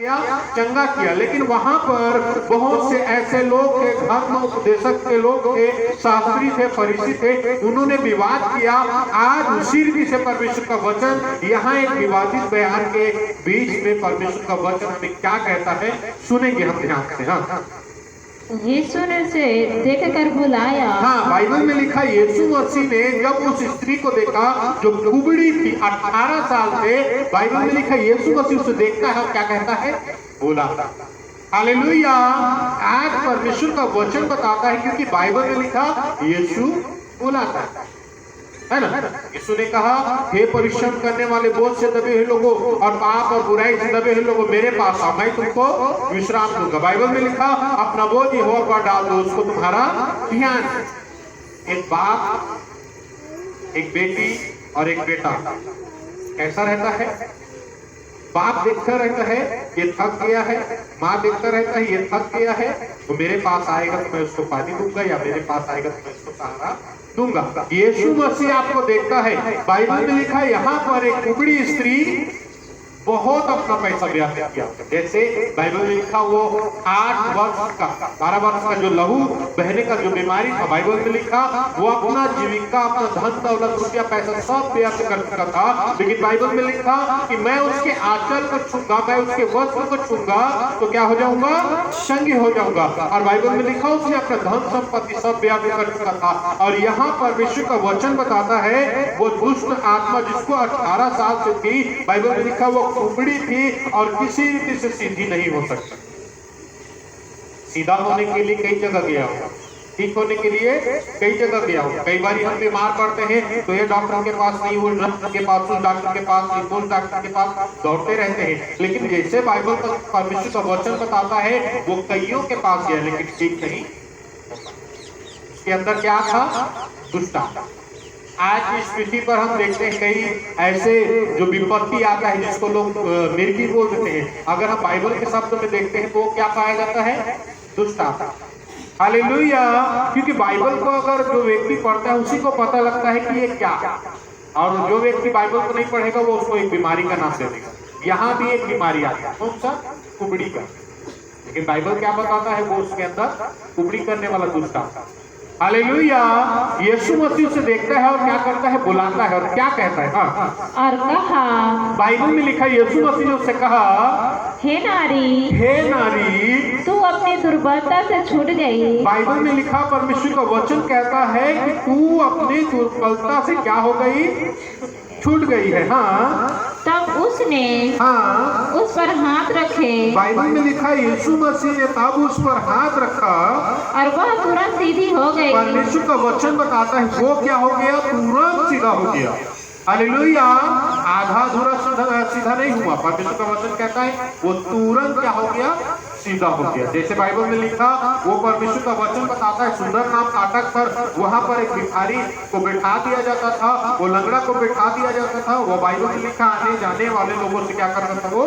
किया, चंगा किया। लेकिन वहां पर बहुत से ऐसे लोग थे, धर्म उपदेशक के लोग थे, शास्त्री थे, फरीसी थे, उन्होंने विवाद किया। आज उसी रीति से परमेश्वर का वचन यहाँ एक विवादित बयान के बीच में परमेश्वर का वचन हमें क्या कहता है, सुनेंगे हम ध्यान से। हाँ, यीशु ने उसे देखकर बुलाया। हाँ, बाइबल में लिखा यीशु मसीह ने जब उस स्त्री को देखा जो कुबड़ी थी, 18 साल से, बाइबल में लिखा यीशु मसीह उसे देखता है और क्या कहता है, बुलाता। हालेलुया। आज परमेश्वर का वचन बताता है, क्योंकि बाइबल में लिखा यीशु बुलाता है ना। यीशु ने कहा, हे परिश्रम करने वाले बोझ से दबे हुए लोगों और पाप और बुराई से दबे हुए लोगों, मेरे पास आओ, मैं तुमको विश्राम दूंगा। बाइबल में लिखा, अपना बोझ यहोवा पर डाल दो, उसको तुम्हारा ध्यान। एक बाप, एक बेटी और एक बेटा कैसा रहता है? बाप देखता रहता है ये थक गया है, माँ देखता रहता है ये थक गया है, तो मेरे पास आएगा तो मैं उसको पानी दूंगा, या मेरे पास आएगा तो मैं उसको सहारा दूंगा। यीशु मसीह आपको देखता है। बाइबल में लिखा है यहाँ पर एक कुबड़ी स्त्री बहुत अपना पैसा व्यर्थ किया। जैसे बाइबल में लिखा, वो 8 वर्ष का, 12 वर्ष का जो लहू बहने का जो बीमारी था, बाइबल में लिखा वो अपना जीविका, अपना धन दौलत, रुपया पैसा सब व्यर्थ कर चुका था। लेकिन बाइबल में लिखा कि मैं उसके आंचल को छूंगा, मैं उसके वस्त्र को छूंगा तो क्या हो जाऊंगा, चंगी हो जाऊंगा। और बाइबल में लिखा उसने अपना धन संपत्ति सब व्यर्थ कर चुका था। और यहाँ परमेश्वर का वचन बताता है, वो दुष्ट आत्मा जिसको 18 साल से थी, बाइबल में लिखा वो कुबड़ी थी और किसी रीति से सीधी नहीं हो सकती। सीधा होने के लिए कई जगह गया हो, ठीक होने के लिए कई जगह गया हो। कई बार हम बीमार पड़ते हैं तो ये डॉक्टर के पास नहीं, वो डॉक्टर के पास, उस डॉक्टर के पास नहीं, उस डॉक्टर के पास दौड़ते रहते हैं। लेकिन जैसे बाइबल का परमेश्वर का वचन बताता है, वो कईयों के पास गया लेकिन ठीक नहीं। उसके अंदर क्या था? दुष्टता। आज इस पृथ्वी पर हम देखते हैं कई ऐसे जो विपत्ति आता है जिसको लोग मिर्गी बोल देते हैं। अगर हम बाइबल के शब्द में देखते हैं तो क्या पाया जाता है? दुष्टता। हालेलुया। क्योंकि बाइबल को अगर जो व्यक्ति पढ़ता है उसी को पता लगता है कि ये क्या, और जो व्यक्ति बाइबल को नहीं पढ़ेगा वो उसको एक बीमारी का नाम दे देगा। यहाँ भी एक बीमारी आती है, कौन सा? कुबड़ी का। लेकिन बाइबल क्या बताता है? वो उसके अंदर कुबड़ी करने वाला दुष्टता। हालेलुया। यीशु मसीह से देखता है और क्या करता है? बुलाता है और क्या कहता है? हाँ, और कहा, बाइबल में लिखा यीशु मसीह ने उससे कहा, हे नारी, हे नारी, तू अपनी दुर्बलता से छूट गई। बाइबल में लिखा परमेश्वर का वचन कहता है कि तू अपनी दुर्बलता से क्या हो गई? छूट गई है। हाँ, तब उसने हाँ, उस पर हाथ रखे। बाइबल में लिखा यीशु मसीह ने तब उस पर हाथ रखा और वह तुरंत सीधी हो गई। परमेश्वर का वचन बताता है वो क्या हो गया? तुरंत सीधा हो गया। हालेलुया। आधा अधूरा सीधा नहीं हुआ। परमेश्वर का वचन कहता है वो तुरंत क्या हो गया? सीधा हो गया। जैसे बाइबल में लिखा, वो परमेश्वर का वचन बताता है, सुंदर नाम फाटक पर वहां पर एक भिखारी को बैठा दिया जाता था, वो लंगड़ा को बैठा दिया जाता था। वो बाइबल में लिखा आने जाने वाले लोगों से क्या करता था? वो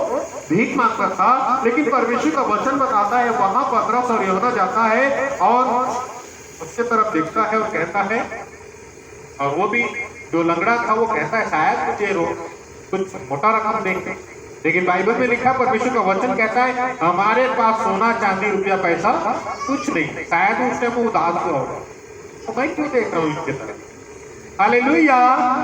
भीख मांगता था। लेकिन परमेश्वर का वचन बताता है वहां पतरस और यूहन्ना जाता है और उसके तरफ देखता है और कहता है, और वो भी जो लंगड़ा था वो कहता है शायद कुछ मोटा रकम देंगे। लेकिन बाइबल में लिखा परमेश्वर का वचन कहता है हमारे पास सोना चांदी रुपया पैसा कुछ नहीं। शायद उसने वो उदास हुआ होगा, तो मैं क्यों देख रहा हूँ इसके तरफ? हालेलुया।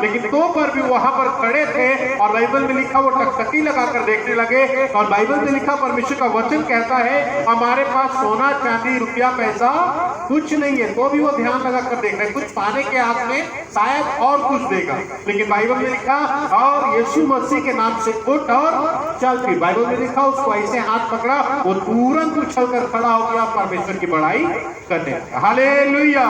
लेकिन तो पर भी वहां पर खड़े थे और बाइबल में लिखा वो टकटकी लगाकर देखने लगे। और बाइबल में लिखा परमेश्वर का वचन कहता है हमारे पास सोना चांदी रुपया पैसा कुछ नहीं है, तो भी वो ध्यान लगाकर देख रहे हैं, कुछ पाने के हाथ में शायद और कुछ देगा। लेकिन बाइबल में लिखा और यीशु मसीह के नाम से उठ और चल। फिर बाइबल में लिखा उसको ऐसे हाथ पकड़ा, वो तुरंत उछल कर खड़ा हो गया परमेश्वर की बड़ाई करने। हालेलुया।